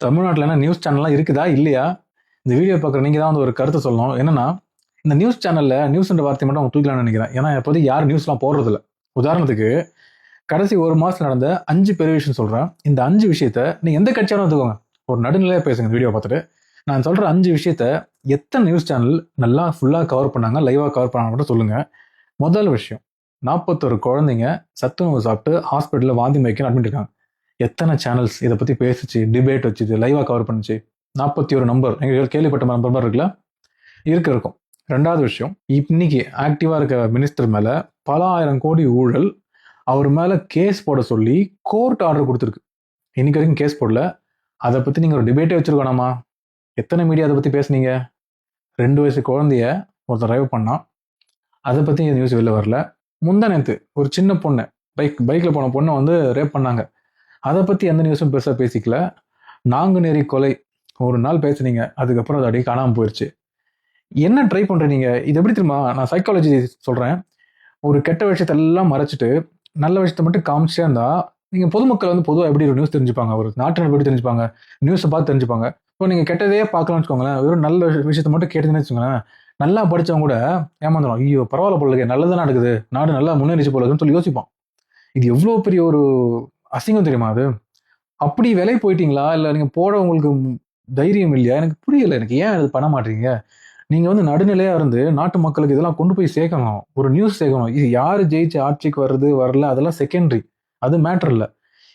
தமிழ்நாட்டில் என்ன நியூஸ் சேனல்லாம் இருக்குதா இல்லையா? இந்த வீடியோ பார்க்குற நீங்கள் தான் வந்து ஒரு கருத்து சொல்லணும். என்னன்னா, இந்த நியூஸ் சேனலில் நியூஸ்ன்ற வார்த்தை மட்டும் அவங்க தூக்கலாம்னு நினைக்கிறேன். ஏன்னா இப்போதைக்கு யாரும் நியூஸ்லாம் போடுறதில்ல. உதாரணத்துக்கு கடைசி ஒரு மாதத்தில் நடந்த 5 பெரிய விஷயம் சொல்கிறேன். இந்த 5 விஷயத்த நீங்கள் எந்த கட்சியாலும் வந்துக்கோங்க, ஒரு நடுநிலையாக பேசுங்க இந்த வீடியோ பார்த்துட்டு. நான் சொல்கிற 5 விஷயத்த எத்தனை நியூஸ் சேனல் நல்லா ஃபுல்லாக கவர் பண்ணாங்க, லைவாக கவர் பண்ணாங்க மட்டும் சொல்லுங்கள். முதல் விஷயம், 41 குழந்தைங்க சத்துணவு சாப்பிட்டு ஹாஸ்பிட்டலில் வாந்தி மயக்கம் அட்மிட் இருக்காங்க. எத்தனை சேனல்ஸ் இதை பற்றி பேசிச்சு, டிபேட் வச்சுது, லைவாக கவர் பண்ணிச்சு? 41 நம்பர், நீங்கள் கேள்விப்பட்ட நம்பர் இருக்குல்ல, இருக்கும். ரெண்டாவது விஷயம், இன்னைக்கு ஆக்டிவாக இருக்க மினிஸ்டர் மேலே பல ஆயிரம் கோடி ஊழல், அவர் மேலே கேஸ் போட சொல்லி கோர்ட் ஆர்டர் கொடுத்துருக்கு. இன்னைக்கு வரைக்கும் கேஸ் போடல. அதை பற்றி நீங்கள் ஒரு டிபேட்டே வச்சுருக்கோனாமா? எத்தனை மீடியா அதை பற்றி பேசுனீங்க? 2 வயசு குழந்தைய ஒருத்தர் ட்ரைவ் பண்ணான், அதை பற்றி நியூஸ் வெளில வரல. முந்தா நேற்று ஒரு சின்ன பொண்ணு பைக்கில் போன பொண்ணை வந்து ரேப் பண்ணாங்க, அதை பற்றி எந்த நியூஸும் பெருசாக பேசிக்கல. நாங்குநேரி கொலை ஒரு நாள் பேசுனீங்க, அதுக்கப்புறம் அது அப்படியே காணாமல் போயிடுச்சு. என்ன ட்ரை பண்ணுறீங்க? இது எப்படி தெரியுமா? நான் சைக்காலஜி சொல்கிறேன். ஒரு கெட்ட விஷயத்தெல்லாம் மறைச்சிட்டு நல்ல விஷயத்த மட்டும் காமிச்சே இருந்தா, நீங்கள் பொதுமக்கள் வந்து பொதுவாக எப்படி ஒரு நியூஸ் தெரிஞ்சுப்பாங்க, ஒரு நாட்டு எப்படி தெரிஞ்சுப்பாங்க, நியூஸை பார்த்து தெரிஞ்சுப்பாங்க. இப்போ நீங்கள் கெட்டதே பார்க்கலாம்னு வச்சுக்கோங்களேன், வெறும் நல்ல விஷயத்த மட்டும் கேட்டதுன்னு வச்சுக்கோங்களேன், நல்லா படித்தவங்க கூட ஏமாந்துடும். ஐயோ பரவாயில்ல போல இருக்கு, நல்லதான் நடக்குது, நாடு நல்லா முன்னேறிச்சு போல இருக்குன்னு சொல்லி யோசிப்பான். இது எவ்வளோ பெரிய ஒரு அசிங்கம் தெரியுமா அது? அப்படி விலை போயிட்டீங்களா, இல்லை நீங்கள் போட உங்களுக்கு தைரியம் இல்லையா? எனக்கு புரியலை. எனக்கு ஏன் அது பண்ண மாட்டீங்க? நீங்கள் வந்து நடுநிலையாக இருந்து நாட்டு மக்களுக்கு இதெல்லாம் கொண்டு போய் சேர்க்கணும், ஒரு நியூஸ் சேர்க்கணும். இது யார் ஜெயிச்சு ஆட்சிக்கு வருது வரல அதெல்லாம் செகண்டரி, அது மேட்டர் இல்லை.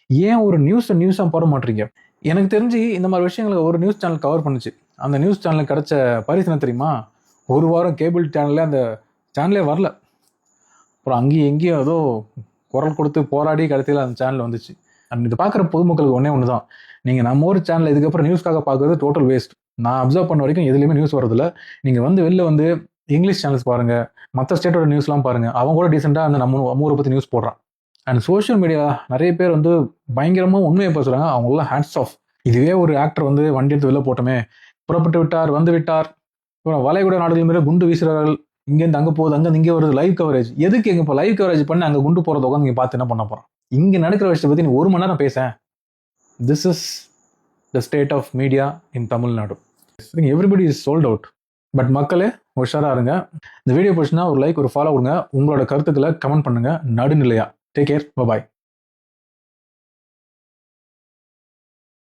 ஏன் ஒரு நியூஸாக போட மாட்டீங்க? எனக்கு தெரிஞ்சு இந்த மாதிரி விஷயங்களை ஒரு நியூஸ் சேனல் கவர் பண்ணுச்சு. அந்த நியூஸ் சேனலுக்கு கிடைச்ச பரிசு என்ன தெரியுமா? ஒரு வாரம் கேபிள் சேனல்ல அந்த சேனலே வரல. அப்புறம் அங்கேயும் எங்கேயும் ஏதோ குரல் கொடுத்து போராடி கடைசியில் அந்த சேனல் வந்துச்சு. இது பார்க்குற பொதுமக்களுக்கு ஒன்று தான், நீங்கள் நம்ம ஒரு சேனல் இதுக்கப்புறம் நியூஸ்க்காக பார்க்குறது டோட்டல் வேஸ்ட். நான் அப்சர்வ் பண்ண வரைக்கும் எதுலேயுமே நியூஸ் வரதில்ல. நீங்கள் வந்து வெளில வந்து இங்கிலீஷ் சேனல்ஸ் பாருங்கள், மற்ற ஸ்டேட்டோட நியூஸ்லாம் பாருங்கள், அவங்க கூட டீசெண்டாக அந்த நம்ம ஊரை பற்றி நியூஸ் போடுறான். அண்ட் சோஷியல் மீடியா நிறைய பேர் வந்து பயங்கரமாக உண்மையை பேசுகிறாங்க, அவங்களாம் ஹேண்ட்ஸ் ஆஃப். இதுவே ஒரு ஆக்டர் வந்து வண்டி எடுத்து வெளில போட்டோமே, புறப்பட்டு விட்டார், வந்து விட்டார், வளைகுடா நாடுகள் மேலே குண்டு வீசுகிறார்கள், இங்கேருந்து அங்கே போகுது, அங்கே இங்கே வருது, லைவ் கவரேஜ். எதுக்கு எங்க இப்போ லைவ் கவரேஜ் பண்ணி அங்கே குண்டு போகிறத உட்காந்து நீங்கள் பார்த்து என்ன பண்ண போகிறோம்? இங்கே நடக்கிற விஷயத்தை பற்றி நீ 1 மணி நேரம் பேச. This is the state of media in Tamil Nadu. Everybody is sold out. But மக்களே உஷாராக இருங்க. இந்த வீடியோ பிடிச்சுன்னா ஒரு லைக், ஒரு ஃபாலோ கொடுங்க. உங்களோட கருத்துக்களை கமெண்ட் பண்ணுங்க நடுநிலையா. டேக் கேர், பாய்.